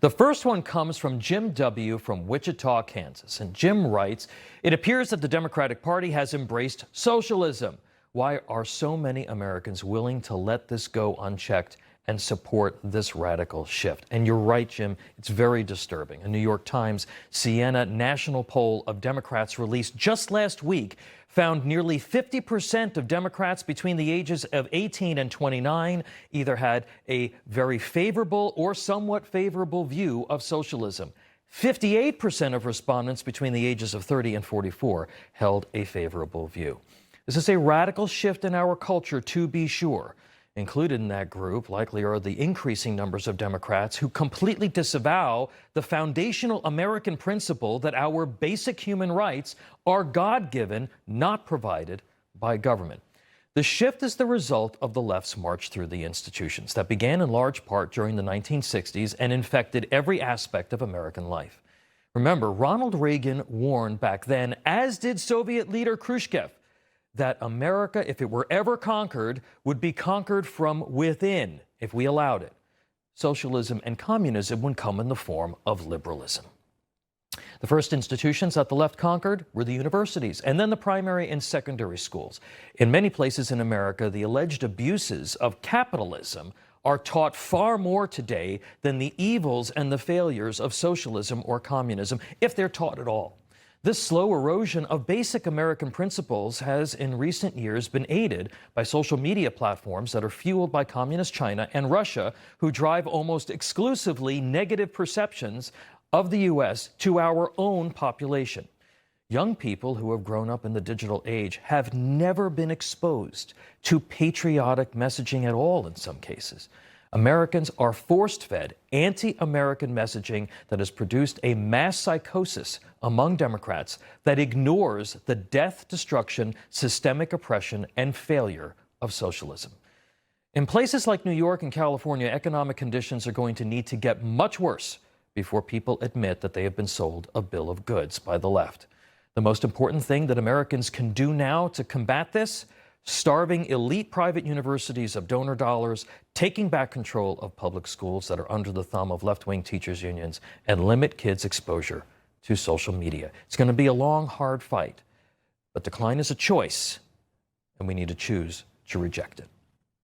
The first one comes from Jim W. from Wichita, Kansas. And Jim writes, "It appears that the Democratic Party has embraced socialism. Why are so many Americans willing to let this go unchecked and support this radical shift?" And you're right, Jim, it's very disturbing. A New York Times Siena national poll of Democrats released just last week found nearly 50% of Democrats between the ages of 18 and 29 either had a very favorable or somewhat favorable view of socialism. 58% of respondents between the ages of 30 and 44 held a favorable view. This is a radical shift in our culture, to be sure. Included in that group likely are the increasing numbers of Democrats who completely disavow the foundational American principle that our basic human rights are God-given, not provided by government. The shift is the result of the left's march through the institutions that began in large part during the 1960s and infected every aspect of American life. Remember, Ronald Reagan warned back then, as did Soviet leader Khrushchev, that America, if it were ever conquered, would be conquered from within if we allowed it. Socialism and communism would come in the form of liberalism. The first institutions that the left conquered were the universities, and then the primary and secondary schools. In many places in America, the alleged abuses of capitalism are taught far more today than the evils and the failures of socialism or communism, if they're taught at all. This slow erosion of basic American principles has in recent years been aided by social media platforms that are fueled by communist China and Russia, who drive almost exclusively negative perceptions of the U.S. to our own population. Young people who have grown up in the digital age have never been exposed to patriotic messaging at all in some cases. Americans are force-fed anti-American messaging that has produced a mass psychosis among Democrats that ignores the death, destruction, systemic oppression, and failure of socialism. In places like New York and California, economic conditions are going to need to get much worse before people admit that they have been sold a bill of goods by the left. The most important thing that Americans can do now to combat this: starving elite private universities of donor dollars, taking back control of public schools that are under the thumb of left-wing teachers' unions, and limit kids' exposure to social media. It's going to be a long, hard fight, but decline is a choice, and we need to choose to reject it.